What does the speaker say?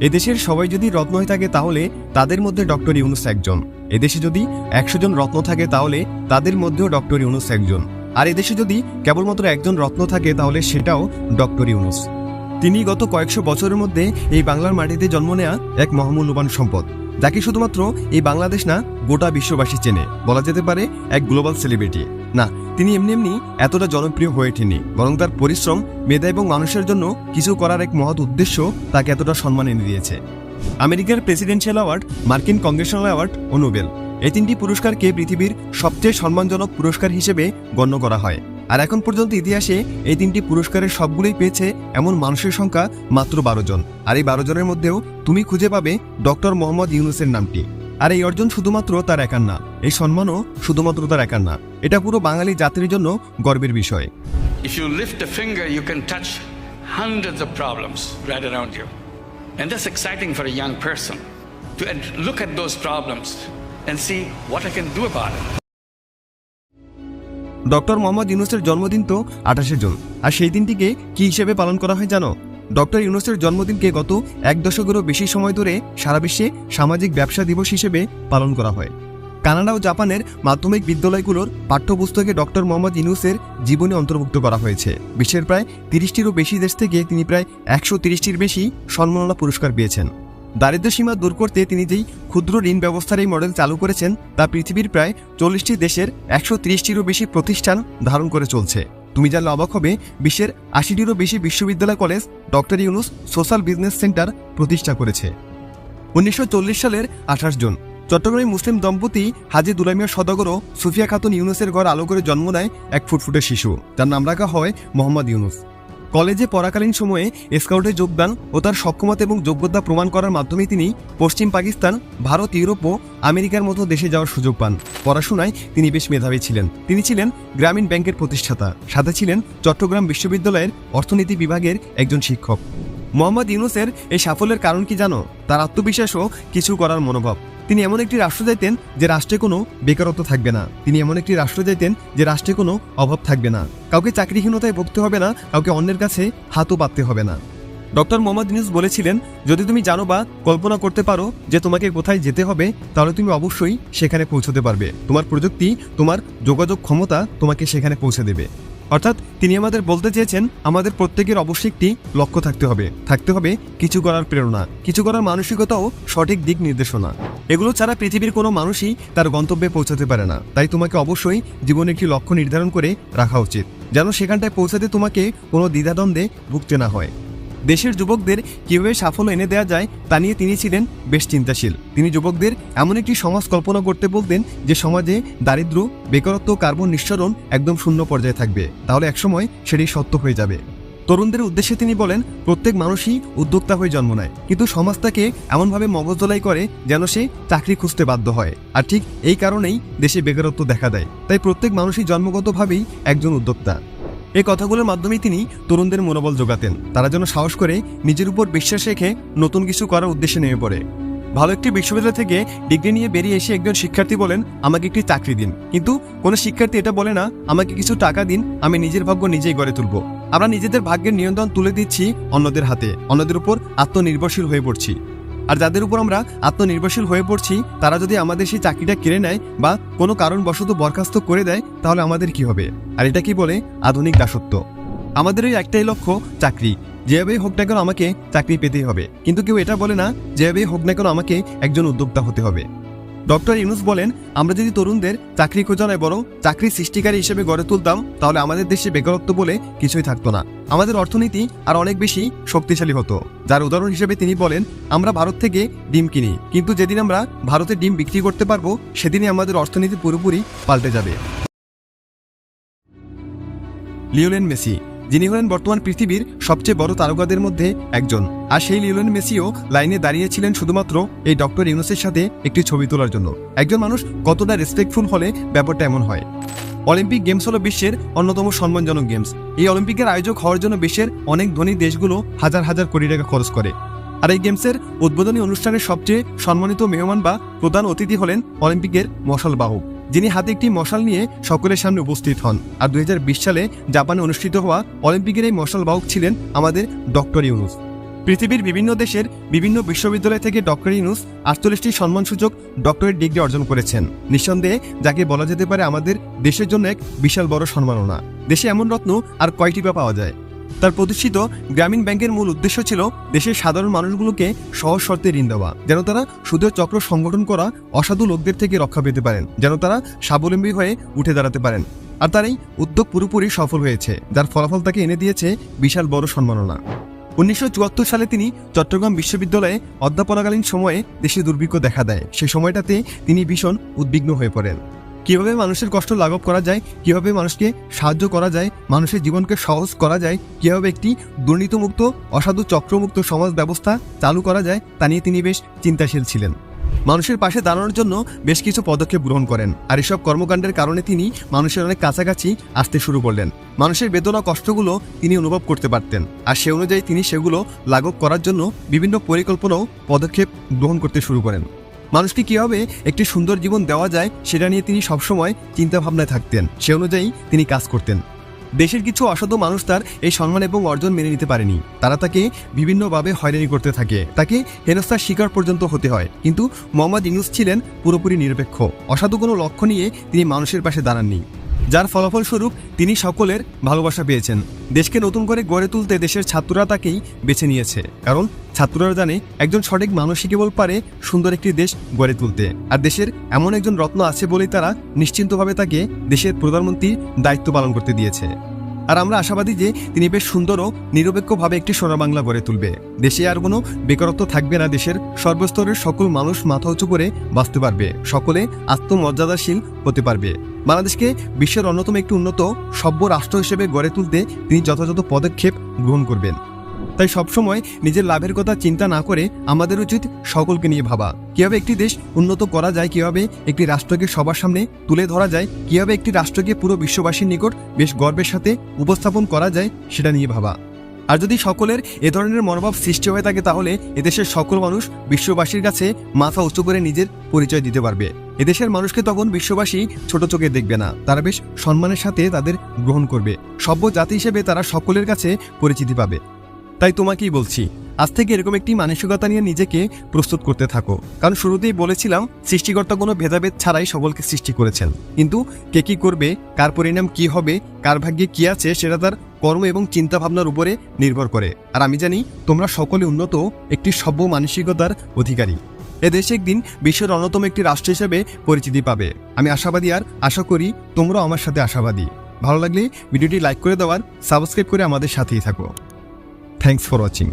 এদেশের সবাই যদি রত্ন হয়ে থাকে তাহলে তাদের মধ্যে ডক্টর ইউনূস একজন। এদেশে যদি 100 জন রত্ন থাকে তাহলে তাদের মধ্যেও ডক্টর ইউনূস একজন। আর এদেশে যদি কেবলমাত্র একজন রত্ন থাকে তাহলে সেটাও ডক্টর ইউনূস। তিনি গত কয়েকশো বছরের মধ্যে এই বাংলার মাটিতে জন্ম নেয়া এক মহামূল্যবান সম্পদ, যাকে শুধুমাত্র এই বাংলাদেশ না গোটা বিশ্ববাসী চেনে। বলা যেতে পারে এক গ্লোবাল সেলিব্রিটি। না, তিনি এমনি এমনি এতটা জনপ্রিয় হয়ে ওঠেনি, বরং তার পরিশ্রম, মেধা এবং মানুষের জন্য কিছু করার এক মহৎ উদ্দেশ্য তাকে এতটা সম্মান এনে দিয়েছে। আমেরিকার প্রেসিডেন্সিয়াল অ্যাওয়ার্ড, মার্কিন কংগ্রেশনাল অ্যাওয়ার্ড ও নোবেল, এই তিনটি পুরস্কারকে পৃথিবীর সবচেয়ে সম্মানজনক পুরস্কার হিসেবে গণ্য করা হয়। আর এখন পর্যন্ত ইতিহাসে এই তিনটি পুরস্কারের সবগুলোই পেয়েছে এমন মানুষের সংখ্যা মাত্র 12 জন। আর এই 12 জনের মধ্যেও তুমি খুঁজে পাবে ডক্টর মোহাম্মদ ইউনূসের নামটি। আর এই অর্জন শুধুমাত্র তার একার না, এই সম্মানও শুধুমাত্র তার একার না, এটা পুরো বাঙালি জাতির জন্য গর্বের বিষয়। If you lift a finger, you can touch hundreds of problems right around you. And that's exciting for a young person to look at those problems and see what I can do about it. Doctor Mohammad ইউনূসের জন্মদিন তো 28 June. আর সেই দিনটিকে কি হিসেবে পালন করা হয় জানো? ডক্টর ইউনূসের জন্মদিনকে গত 1 দশকেরও বেশি সময় ধরে সারা বিশ্বে সামাজিক ব্যবসা দিবস হিসেবে পালন করা হয়। কানাডা ও জাপানের মাধ্যমিক বিদ্যালয়গুলোর পাঠ্যপুস্তকে ডক্টর মোহাম্মদ ইউনূসের জীবনী অন্তর্ভুক্ত করা হয়েছে। বিশ্বের প্রায় 30টিরও বেশি দেশ থেকে তিনি প্রায় 130টির বেশি সম্মাননা পুরস্কার পেয়েছেন। দারিদ্র্য সীমা দূর করতে তিনি যেই ক্ষুদ্র ঋণ ব্যবস্থার এই মডেল চালু করেছেন তা পৃথিবীর প্রায় 40টি দেশের 130টিরও বেশি প্রতিষ্ঠান ধারণ করে চলছে। তুমি জানলে অবাক হবে, বিশ্বের 80টিরও বেশি বিশ্ববিদ্যালয় college doctor Yunus social business centre প্রতিষ্ঠা করেছে। 1940 সালের 28 জুন চট্টগ্রামে মুসলিম দম্পতি হাজী দুলামিয়া সওদাগর ও সুফিয়া খাতুন ইউনূসের ঘর আলো করে জন্ম নেয় এক ফুটফুটে শিশু, যার নাম রাখা হয় মোহাম্মদ ইউনূস। কলেজে পড়াকালীন সময়ে স্কাউটে যোগদান ও তার সক্ষমতা এবং যোগ্যতা প্রমাণ করার মাধ্যমে তিনি পশ্চিম পাকিস্তান, ভারত, ইউরোপ ও আমেরিকার মতো দেশে যাওয়ার সুযোগ পান। পড়াশোনায় তিনি বেশ মেধাবী ছিলেন। তিনি ছিলেন গ্রামীণ ব্যাংকের প্রতিষ্ঠাতা, সাথে ছিলেন চট্টগ্রাম বিশ্ববিদ্যালয়ের অর্থনীতি বিভাগের একজন শিক্ষক। মোহাম্মদ ইউনূসের এই সাফল্যের কারণ কি জানো? তার আত্মবিশ্বাস ও কিছু করার মনোভাব। তিনি এমন একটি রাষ্ট্র চাইতেন যে রাষ্ট্রে কোনো বেকারত্ব থাকবে না। তিনি এমন একটি রাষ্ট্র চাইতেন যে রাষ্ট্রে কোনো অভাব থাকবে না। কাউকে চাকরিহীনতায় ভুগতে হবে না, কাউকে অন্যের কাছে হাতও পাততে হবে না। ডক্টর মোহাম্মদ ইউনূস বলেছিলেন, যদি তুমি জানো বা কল্পনা করতে পারো যে তোমাকে কোথায় যেতে হবে, তাহলে তুমি অবশ্যই সেখানে পৌঁছতে পারবে। তোমার প্রযুক্তি, তোমার যোগাযোগ ক্ষমতা তোমাকে সেখানে পৌঁছে দেবে। অর্থাৎ তিনি আমাদের বলতে চেয়েছেন, আমাদের প্রত্যেকের অবশ্যই একটি লক্ষ্য থাকতে হবে কিছু করার প্রেরণা, কিছু করার মানসিকতা ও সঠিক দিক নির্দেশনা। এগুলো ছাড়া পৃথিবীর কোনো মানুষই তার গন্তব্যে পৌঁছাতে পারে না। তাই তোমাকে অবশ্যই জীবনে একটি লক্ষ্য নির্ধারণ করে রাখা উচিত, যেন সেখানটায় পৌঁছাতে তোমাকে কোনো দ্বিধাদ্বন্দ্বে ভুগতে না হয়। দেশের যুবকদের কীভাবে সাফল্য এনে দেওয়া যায় তা নিয়ে তিনি ছিলেন বেশ চিন্তাশীল। তিনি যুবকদের এমন একটি সমাজ কল্পনা করতে বলতেন যে সমাজে দারিদ্র্য, বেকারত্ব, কার্বন নিঃসরণ একদম শূন্য পর্যায়ে থাকবে। তাহলে একসময় সেটি সত্য হয়ে যাবে। তরুণদের উদ্দেশ্যে তিনি বলেন, প্রত্যেক মানুষই উদ্যোক্তা হয়ে জন্ম নেয়, কিন্তু সমাজ তাকে এমনভাবে মগজদোলাই করে যেন সে চাকরি খুঁজতে বাধ্য হয়। আর ঠিক এই কারণেই দেশে বেকারত্ব দেখা দেয়। তাই প্রত্যেক মানুষই জন্মগতভাবেই একজন উদ্যোক্তা। এই কথাগুলোর মাধ্যমেই তিনি তরুণদের মনোবল যোগাতেন, তারা যেন সাহস করে নিজের উপর বিশ্বাস রেখে নতুন কিছু করার উদ্দেশ্যে নেমে পড়ে। ভালো একটি বিশ্ববিদ্যালয় থেকে ডিগ্রি নিয়ে বেরিয়ে এসে একজন শিক্ষার্থী বলেন, আমাকে একটি চাকরি দিন। কিন্তু কোনো শিক্ষার্থী এটা বলে না, আমাকে কিছু টাকা দিন, আমি নিজের ভাগ্য নিজেই গড়ে তুলব। আমরা নিজেদের ভাগ্যের নিয়ন্ত্রণ তুলে দিচ্ছি অন্যদের হাতে, অন্যদের উপর আত্মনির্ভরশীল হয়ে পড়ছি। আর যাদের উপর আমরা আত্মনির্ভরশীল হয়ে পড়ছি, তারা যদি আমাদের সেই চাকরিটা কেড়ে নেয় বা কোনো কারণবশত বরখাস্ত করে দেয়, তাহলে আমাদের কি হবে? আর এটা কি বলে আধুনিক দাসত্ব। আমাদের ওই একটাই লক্ষ্য, চাকরি। যেভাবেই হোক না কেন আমাকে চাকরি পেতেই হবে। কিন্তু কেউ এটা বলে না, যেভাবেই হোক না কেন আমাকে একজন উদ্যোক্তা হতে হবে। ডক্টর ইউনূস বলেন, আমরা যদি তরুণদের চাকরি খোঁজা নয় বরং চাকরি সৃষ্টিকারী হিসেবে গড়ে তুলতাম, তাহলে আমাদের দেশে বেকারত্ব বলে কিছুই থাকতো না। আমাদের অর্থনীতি আর অনেক বেশি শক্তিশালী হতো। যার উদাহরণ হিসেবে তিনি বলেন, আমরা ভারত থেকে ডিম কিনি, কিন্তু যেদিন আমরা ভারতের ডিম বিক্রি করতে পারবো, সেদিনই আমাদের অর্থনীতি পুরোপুরি পাল্টে যাবে। লিওনেল মেসি, যিনি হলেন বর্তমান পৃথিবীর সবচেয়ে বড় তারকাদের মধ্যে একজন। আর সেই লিওনেল মেসিও লাইনে দাঁড়িয়েছিলেন শুধুমাত্র এই ডক্টর ইউনূসের সাথে একটি ছবি তোলার জন্য। একজন মানুষ কতটা রেসপেক্টফুল হলে ব্যাপারটা এমন হয়। অলিম্পিক গেমস হলো বিশ্বের অন্যতম সম্মানজনক গেমস। এই অলিম্পিকের আয়োজক হওয়ার জন্য বিশ্বের অনেক ধনী দেশগুলো হাজার হাজার কোটি টাকা খরচ করে। আর এই গেমসের উদ্বোধনী অনুষ্ঠানের সবচেয়ে সম্মানিত মেহমান বা প্রধান অতিথি হলেন অলিম্পিকের মশাল বাহক, যিনি হাতে একটি মশাল নিয়ে সকলের সামনে উপস্থিত হন। আর 2020 সালে জাপানে অনুষ্ঠিত হওয়া অলিম্পিকের এই মশাল বাহক ছিলেন আমাদের ডক্টর ইউনূস। পৃথিবীর বিভিন্ন দেশের বিভিন্ন বিশ্ববিদ্যালয় থেকে ডক্টর ইউনূস 48টি সম্মানসূচক ডক্টরেট ডিগ্রি অর্জন করেছেন। নিঃসন্দেহে যাকে বলা যেতে পারে আমাদের দেশের জন্য এক বিশাল বড় সম্মাননা। দেশে এমন রত্ন আর কয়টি বা পাওয়া যায়। তার প্রতিষ্ঠিত গ্রামীণ ব্যাংকের মূল উদ্দেশ্য ছিল দেশের সাধারণ মানুষগুলোকে সহজ শর্তে ঋণ দেওয়া, যেন তারা সুদের চক্র সংগঠন করা অসাধু লোকদের থেকে রক্ষা পেতে পারেন, যেন তারা স্বাবলম্বী হয়ে উঠে দাঁড়াতে পারেন। আর তার এই উদ্যোগ পুরোপুরি সফল হয়েছে, যার ফলাফল তাকে এনে দিয়েছে বিশাল বড় সম্মাননা। 1974 সালে তিনি চট্টগ্রাম বিশ্ববিদ্যালয়ে অধ্যাপনাকালীন সময়ে দেশে দুর্ভিক্ষ দেখা দেয়। সেই সময়টাতে তিনি ভীষণ উদ্বিগ্ন হয়ে পড়েন। কিভাবে মানুষের কষ্ট লাঘব করা যায়, কিভাবে মানুষকে সাহায্য করা যায়, মানুষের জীবনকে সহজ করা যায়, কিভাবে একটি দুর্নীতিমুক্ত অসাধু চক্রমুক্ত সমাজ ব্যবস্থা চালু করা যায়, তা নিয়ে তিনি বেশ চিন্তাশীল ছিলেন। মানুষের পাশে দাঁড়ানোর জন্য বেশ কিছু পদক্ষেপ গ্রহণ করেন। আর এসব কর্মকাণ্ডের কারণে তিনি মানুষের অনেক কাছাকাছি আসতে শুরু করলেন। মানুষের বেদনা কষ্টগুলো তিনি অনুভব করতে পারতেন, আর সে অনুযায়ী তিনি সেগুলো লাঘব করার জন্য বিভিন্ন পরিকল্পনা ও পদক্ষেপ গ্রহণ করতে শুরু করেন। মানুষকে কীভাবে একটি সুন্দর জীবন দেওয়া যায় সেটা নিয়ে তিনি সবসময় চিন্তাভাবনায় থাকতেন, সে অনুযায়ী তিনি কাজ করতেন। দেশের কিছু অসাধু মানুষ তার এই সম্মান এবং অর্জন মেনে নিতে পারেনি। তারা তাকে বিভিন্নভাবে হয়রানি করতে থাকে, তাকে হেনস্থার শিকার পর্যন্ত হতে হয়। কিন্তু মোহাম্মদ ইউনূস ছিলেন পুরোপুরি নিরপেক্ষ। অসাধু কোনো লক্ষ্য নিয়ে তিনি মানুষের পাশে দাঁড়াননি, যার ফলাফলস্বরূপ তিনি সকলের ভালোবাসা পেয়েছেন। দেশকে নতুন করে গড়ে তুলতে দেশের ছাত্ররা তাকেই বেছে নিয়েছে, কারণ ছাত্ররা জানে একজন সঠিক মানুষই কেবল পারে সুন্দর একটি দেশ গড়ে তুলতে। আর দেশের এমন একজন রত্ন আছে বলেই তারা নিশ্চিন্তভাবে তাকে দেশের প্রধানমন্ত্রীর দায়িত্ব পালন করতে দিয়েছে। আর আমরা আশাবাদী যে তিনি বেশ সুন্দর ও নিরপেক্ষভাবে একটি সোনার বাংলা গড়ে তুলবে। দেশে আর কোনো বেকারত্ব থাকবে না, দেশের সর্বস্তরের সকল মানুষ মাথা উঁচু করে বাঁচতে পারবে, সকলে আত্মমর্যাদাশীল হতে পারবে। বাংলাদেশকে বিশ্বের অন্যতম একটি উন্নত সভ্য রাষ্ট্র হিসেবে গড়ে তুলতে তিনি যথাযথ পদক্ষেপ গ্রহণ করবেন। তাই সবসময় নিজের লাভের কথা চিন্তা না করে আমাদের উচিত সকলকে নিয়ে ভাবা, কিভাবে একটি দেশ উন্নত করা যায়, কিভাবে একটি রাষ্ট্রকে সবার সামনে তুলে ধরা যায়, কিভাবে একটি রাষ্ট্রকে পুরো বিশ্ববাসীর নিকট বেশ গর্বের সাথে উপস্থাপন করা যায় সেটা নিয়ে ভাবা। আর যদি সকলের এ ধরনের মনোভাব সৃষ্টি হয়ে থাকে, তাহলে এদেশের সকল মানুষ বিশ্ববাসীর কাছে মাথা উঁচু করে নিজের পরিচয় দিতে পারবে। এদেশের মানুষকে তখন বিশ্ববাসী ছোট চোখে দেখবে না, তারা বেশ সম্মানের সাথে তাদের গ্রহণ করবে। সভ্য জাতি হিসেবে তারা সকলের কাছে পরিচিতি পাবে। তাই তোমাকেই বলছি, আজ থেকে এরকম একটি মানসিকতা নিয়ে নিজেকে প্রস্তুত করতে থাকো। কারণ শুরুতেই বলেছিলাম, সৃষ্টিকর্তা কোনো ভেদাভেদ ছাড়াই সকলকে সৃষ্টি করেছেন। কিন্তু কে কি করবে, কার পরিণাম কি হবে, কার ভাগ্যে কি আছে, সেটা তার কর্ম এবং চিন্তাভাবনার উপরে নির্ভর করে। আর আমি জানি তোমরা সকলে উন্নত একটি সভ্য মানসিকতার অধিকারী। এদেশে একদিন বিশ্বের অন্যতম একটি রাষ্ট্র হিসেবে পরিচিতি পাবে। আমি আশাবাদী, আর আশা করি তোমরাও আমার সাথে আশাবাদী। ভালো লাগলে ভিডিওটি লাইক করে দেওয়ার, সাবস্ক্রাইব করে আমাদের সাথেই থাকো। Thanks for watching.